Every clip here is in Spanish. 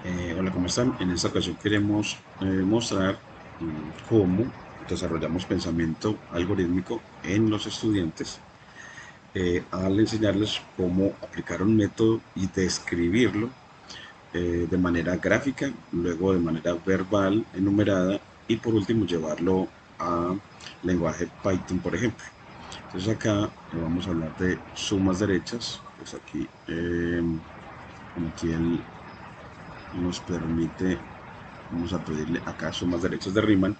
Hola, ¿cómo están? En esta ocasión queremos mostrar cómo desarrollamos pensamiento algorítmico en los estudiantes al enseñarles cómo aplicar un método y describirlo de manera gráfica, luego de manera verbal, enumerada y por último llevarlo a lenguaje Python, por ejemplo. Entonces acá vamos a hablar de sumas derechas. Pues aquí él nos permite. Vamos a pedirle acá sumas derechas de Riemann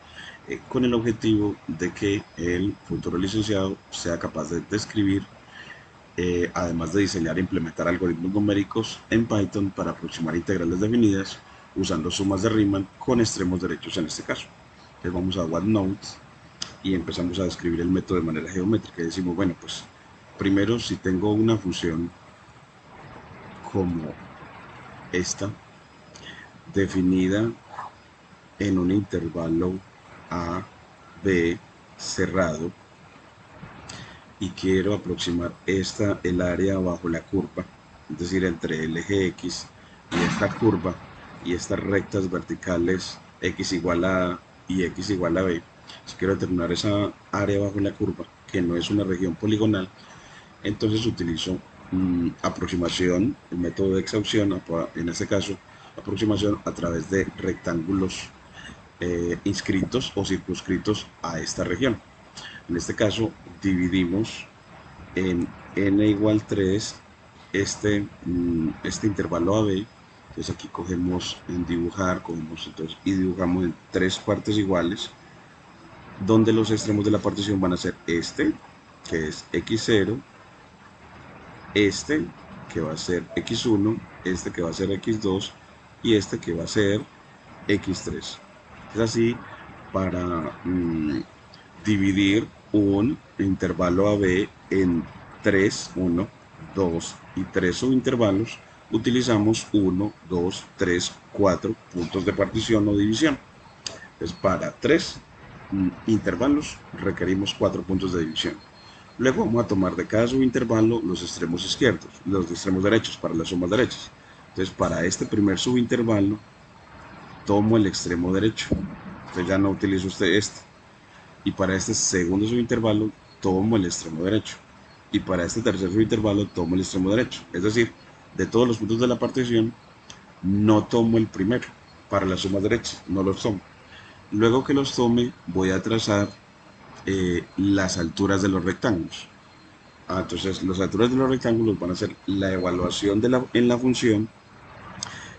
con el objetivo de que el futuro licenciado sea capaz de describir, además de diseñar e implementar algoritmos numéricos en Python para aproximar integrales definidas usando sumas de Riemann con extremos derechos en este caso. Entonces vamos a OneNote y empezamos a describir el método de manera geométrica y decimos, bueno, pues primero si tengo una función como esta, definida en un intervalo A, B cerrado y quiero aproximar el área bajo la curva, es decir, entre el eje X y esta curva y estas rectas verticales X igual a A y X igual a B. Si quiero determinar esa área bajo la curva, que no es una región poligonal, entonces utilizo aproximación, el método de exhaustión, en este caso, aproximación a través de rectángulos inscritos o circunscritos a esta región. En este caso, dividimos en n igual 3 este intervalo AB. Entonces aquí cogemos en dibujar, cogemos entonces y dibujamos en tres partes iguales, donde los extremos de la partición van a ser este, que es x0, este, que va a ser x1, este que va a ser x2 y este que va a ser x3. Es así para dividir un intervalo AB en 3, 1, 2 y 3 subintervalos, utilizamos 1, 2, 3, 4 puntos de partición o división. Entonces, para 3 intervalos requerimos 4 puntos de división. Luego vamos a tomar de cada subintervalo los extremos izquierdos, los extremos derechos para las sumas derechas. Entonces, para este primer subintervalo, tomo el extremo derecho. Entonces ya no utilizo este. Y para este segundo subintervalo tomo el extremo derecho. Y para este tercer subintervalo tomo el extremo derecho. Es decir, de todos los puntos de la partición, no tomo el primero. Para las sumas derechas, no los tomo. Luego que los tome, voy a trazar las alturas de los rectángulos. Entonces, las alturas de los rectángulos van a ser la evaluación en la función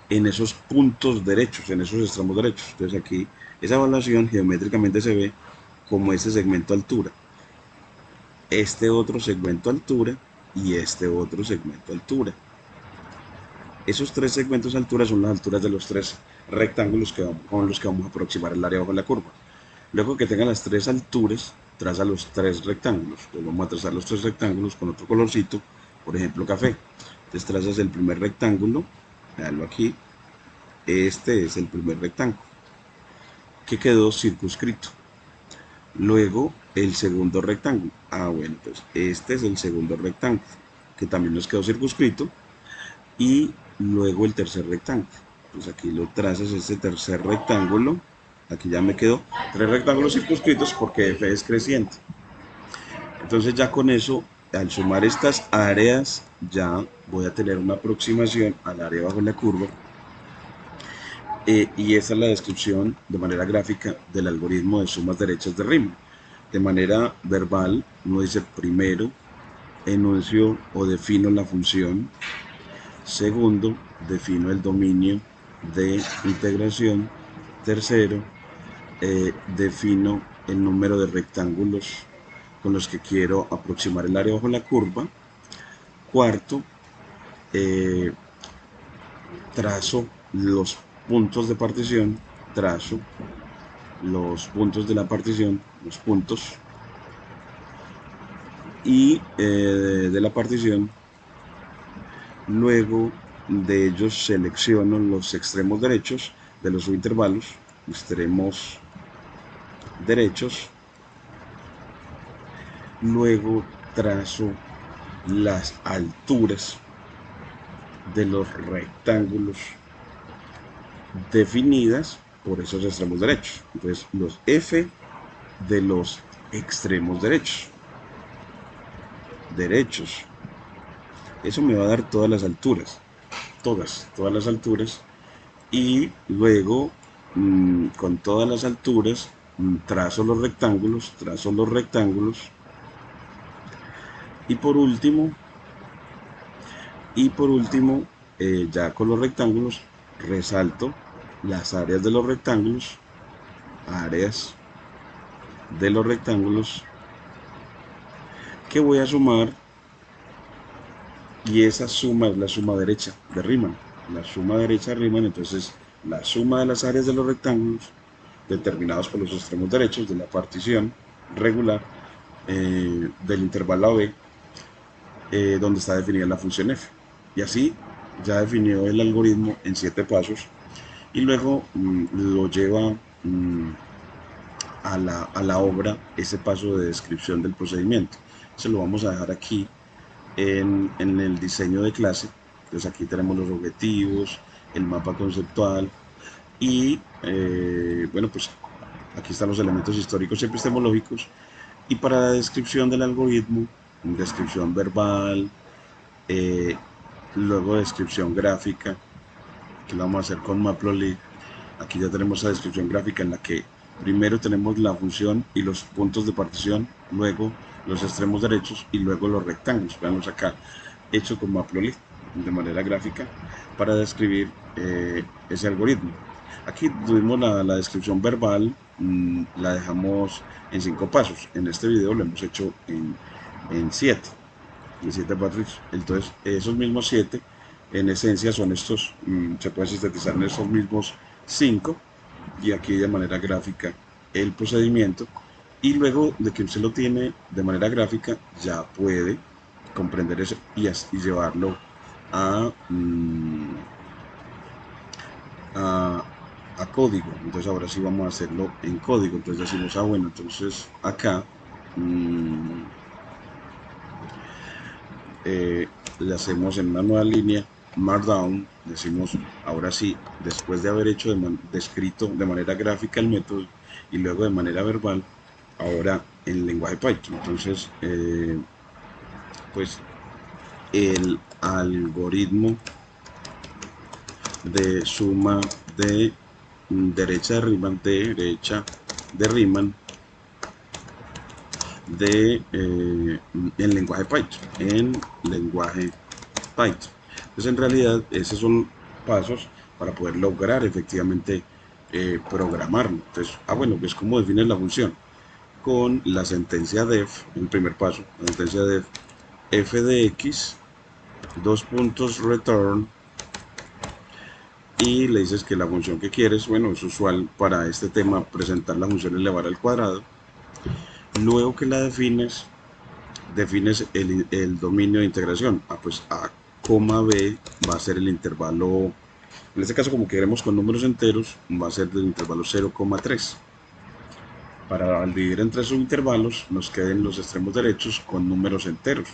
en esos puntos derechos, en esos extremos derechos. Entonces aquí esa evaluación geométricamente se ve como este segmento altura, este otro segmento altura y este otro segmento altura. Esos tres segmentos altura son las alturas de los tres rectángulos con los que vamos a aproximar el área bajo la curva. Luego que tengan las tres alturas, traza los tres rectángulos. Entonces vamos a trazar los tres rectángulos con otro colorcito, por ejemplo café. Entonces trazas el primer rectángulo, véanlo aquí, este es el primer rectángulo que quedó circunscrito. Luego el segundo rectángulo. Bueno, pues este es el segundo rectángulo que también nos quedó circunscrito. Y luego el tercer rectángulo. Pues aquí lo trazas, este tercer rectángulo. Aquí ya me quedó tres rectángulos circunscritos porque f es creciente. Entonces ya con eso, al sumar estas áreas, ya voy a tener una aproximación al área bajo la curva. Y esa es la descripción de manera gráfica del algoritmo de sumas derechas de Riemann. De manera verbal, uno dice primero, enuncio o defino la función. Segundo, defino el dominio de integración. Tercero, defino el número de rectángulos con los que quiero aproximar el área bajo la curva. Cuarto, eh, trazo los puntos de partición, trazo los puntos de la partición, los puntos y de la partición. Luego de ellos selecciono los extremos derechos de los subintervalos, extremos derechos. Luego trazo las alturas de los rectángulos definidas por esos extremos derechos. Entonces, los f de los extremos derechos. Eso me va a dar todas las alturas, todas las alturas. Y luego, con todas las alturas, trazo los rectángulos. Y por último, ya con los rectángulos, resalto las áreas de los rectángulos, que voy a sumar, y esa suma es la suma derecha de Riemann. Entonces la suma de las áreas de los rectángulos determinados por los extremos derechos de la partición regular del intervalo AB, donde está definida la función f. Y así ya definió el algoritmo en 7 pasos, y luego lo lleva a la obra ese paso de descripción del procedimiento. Se lo vamos a dejar aquí en el diseño de clase. Entonces aquí tenemos los objetivos, el mapa conceptual y bueno, pues aquí están los elementos históricos y epistemológicos. Y para la descripción del algoritmo, descripción verbal, luego descripción gráfica, que lo vamos a hacer con Matplotlib. Aquí ya tenemos la descripción gráfica en la que primero tenemos la función y los puntos de partición, luego los extremos derechos y luego los rectángulos. Veamos acá, hecho con Matplotlib de manera gráfica para describir ese algoritmo. Aquí tuvimos la descripción verbal, la dejamos en 5 pasos. En este video lo hemos hecho en 7 pasos. Entonces esos mismos 7 en esencia son estos, se puede sintetizar en estos mismos 5, y aquí de manera gráfica el procedimiento. Y luego de que usted lo tiene de manera gráfica, ya puede comprender eso y llevarlo a código. Entonces ahora sí vamos a hacerlo en código. Entonces decimos, bueno, entonces acá le hacemos en una nueva línea Markdown. Decimos, ahora sí, después de haber hecho descrito de manera gráfica el método y luego de manera verbal, ahora en lenguaje Python. Entonces pues el algoritmo de suma de derecha de Riemann en lenguaje Python. Entonces en realidad esos son pasos para poder lograr efectivamente programarlo. Entonces, bueno, pues cómo defines la función con la sentencia def, el primer paso, la sentencia def f de x, return, y le dices que la función que quieres, bueno, es usual para este tema presentar la función elevar al cuadrado. Luego que la defines el dominio de integración. Pues a, b va a ser el intervalo, en este caso como queremos con números enteros, va a ser del intervalo 0,3. Para dividir entre subintervalos nos queden los extremos derechos con números enteros.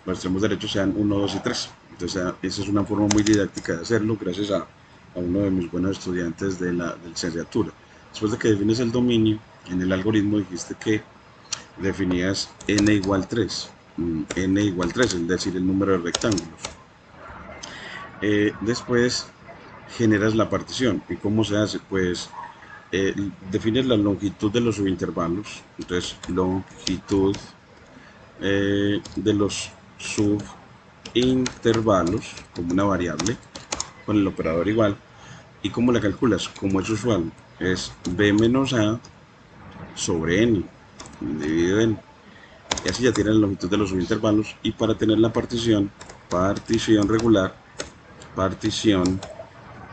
Los extremos derechos sean 1, 2 y 3. Entonces esa es una forma muy didáctica de hacerlo, gracias a uno de mis buenos estudiantes de la licenciatura. Después de que defines el dominio, en el algoritmo dijiste que definías n igual 3, es decir, el número de rectángulos. Después generas la partición. ¿Y cómo se hace? Pues defines la longitud de los subintervalos. Entonces, longitud de los subintervalos como una variable con el operador igual. ¿Y cómo la calculas? Como es usual, es b menos a sobre n dividido en, y así ya tienes la longitud de los subintervalos. Y para tener la partición regular,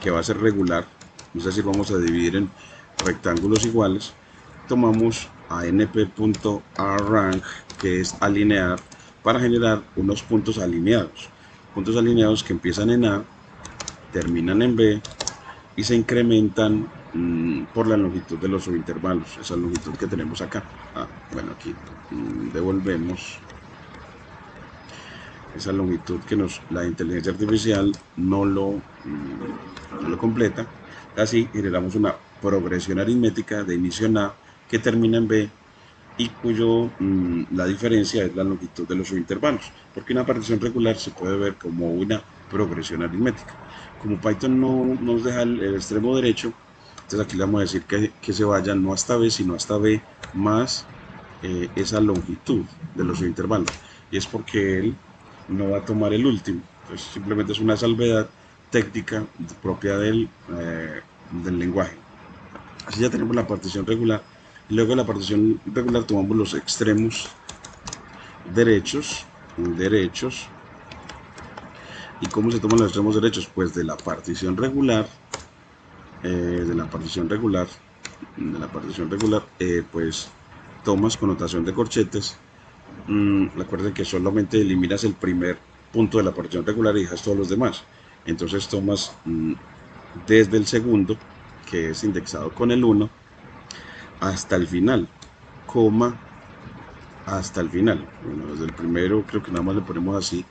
que va a ser regular, es decir, vamos a dividir en rectángulos iguales, tomamos anp.arrange, que es alinear, para generar unos puntos alineados que empiezan en A, terminan en B y se incrementan por la longitud de los subintervalos, esa longitud que tenemos acá. Bueno, aquí devolvemos esa longitud que la inteligencia artificial no lo completa. Así generamos una progresión aritmética de inicio en A que termina en B y la diferencia es la longitud de los subintervalos, porque una partición regular se puede ver como una progresión aritmética. Como Python no nos deja el extremo derecho, entonces aquí le vamos a decir que se vaya no hasta B, sino hasta B más esa longitud de los subintervalos. Y es porque él no va a tomar el último. Entonces simplemente es una salvedad técnica propia del lenguaje. Así ya tenemos la partición regular. Luego de la partición regular tomamos los extremos derechos. ¿Y cómo se toman los extremos derechos? Pues de la partición regular, pues tomas connotación de corchetes. Recuerden que solamente eliminas el primer punto de la partición regular y dejas todos los demás. Entonces tomas desde el segundo, que es indexado con el 1, hasta el final, coma, hasta el final. Bueno, desde el primero creo que nada más le ponemos así.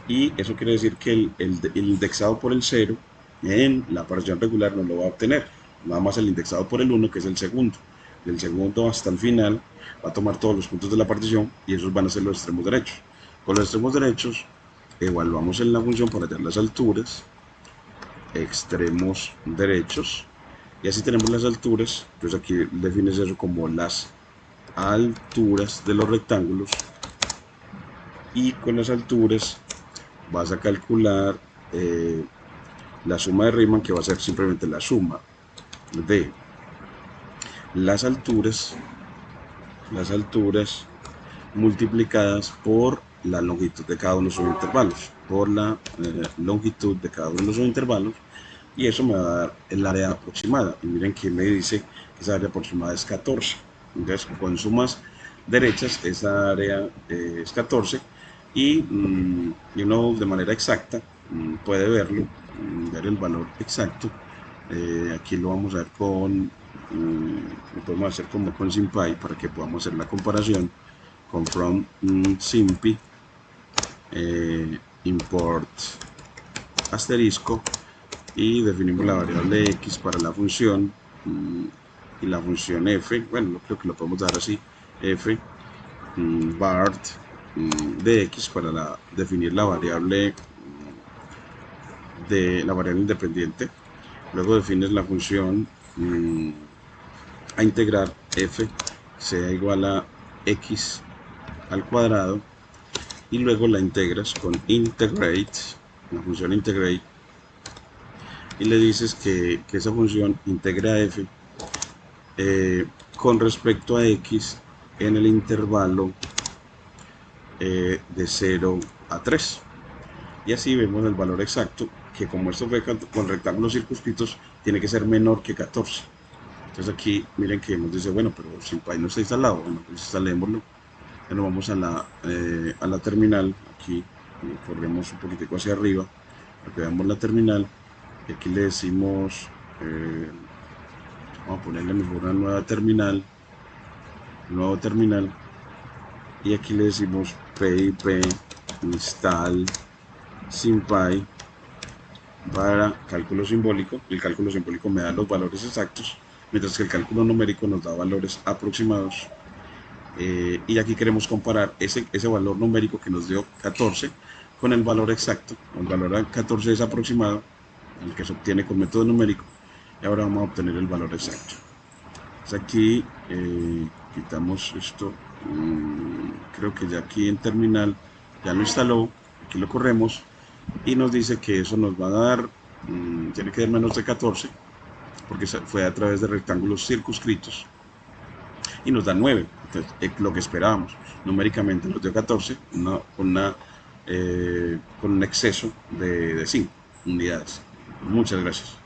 Y eso quiere decir que el indexado por el 0 en la partición regular no lo va a obtener. Nada más el indexado por el 1, que es el segundo. Del segundo hasta el final va a tomar todos los puntos de la partición y esos van a ser los extremos derechos. Con los extremos derechos evaluamos en la función para hallar las alturas, extremos derechos, y así tenemos las alturas. Entonces aquí defines eso como las alturas de los rectángulos, y con las alturas vas a calcular la suma de Riemann, que va a ser simplemente la suma de las alturas multiplicadas por la longitud de cada uno de sus intervalos, y eso me va a dar el área aproximada. Y miren que me dice que esa área aproximada es 14. Entonces con sumas derechas esa área es 14, y uno de manera exacta puede verlo, ver el valor exacto. Aquí lo vamos a ver lo podemos hacer como con SymPy para que podamos hacer la comparación con from SymPy, import asterisco, y definimos la variable x para la función y la función f. Bueno, creo que lo podemos dar así, f bart de x para definir la variable independiente. Luego defines la función a integrar, f sea igual a x al cuadrado, y luego la integras con integrate, la función integrate, y le dices que esa función integra f con respecto a x en el intervalo de 0 a 3. Y así vemos el valor exacto, que como esto fue con rectángulos circunscritos, tiene que ser menor que 14. Entonces aquí miren que nos dice, bueno, pero SymPy no está instalado. Bueno, pues instalémoslo. Ya nos vamos a la terminal. Aquí corremos un poquitico hacia arriba para que veamos la terminal. Y aquí le decimos, vamos a ponerle mejor una nuevo terminal. Y aquí le decimos pip install SymPy para cálculo simbólico. El cálculo simbólico me da los valores exactos, mientras que el cálculo numérico nos da valores aproximados. Y aquí queremos comparar ese valor numérico que nos dio 14 con el valor exacto. El valor 14 es aproximado, el que se obtiene con método numérico, y ahora vamos a obtener el valor exacto. Entonces aquí quitamos esto. Creo que ya aquí en terminal ya lo instaló. Aquí lo corremos y nos dice que eso nos va a dar, tiene que dar menos de 14, porque fue a través de rectángulos circunscritos, y nos da 9. Entonces, lo que esperábamos, numéricamente nos dio 14, con un exceso de 5 unidades. Muchas gracias.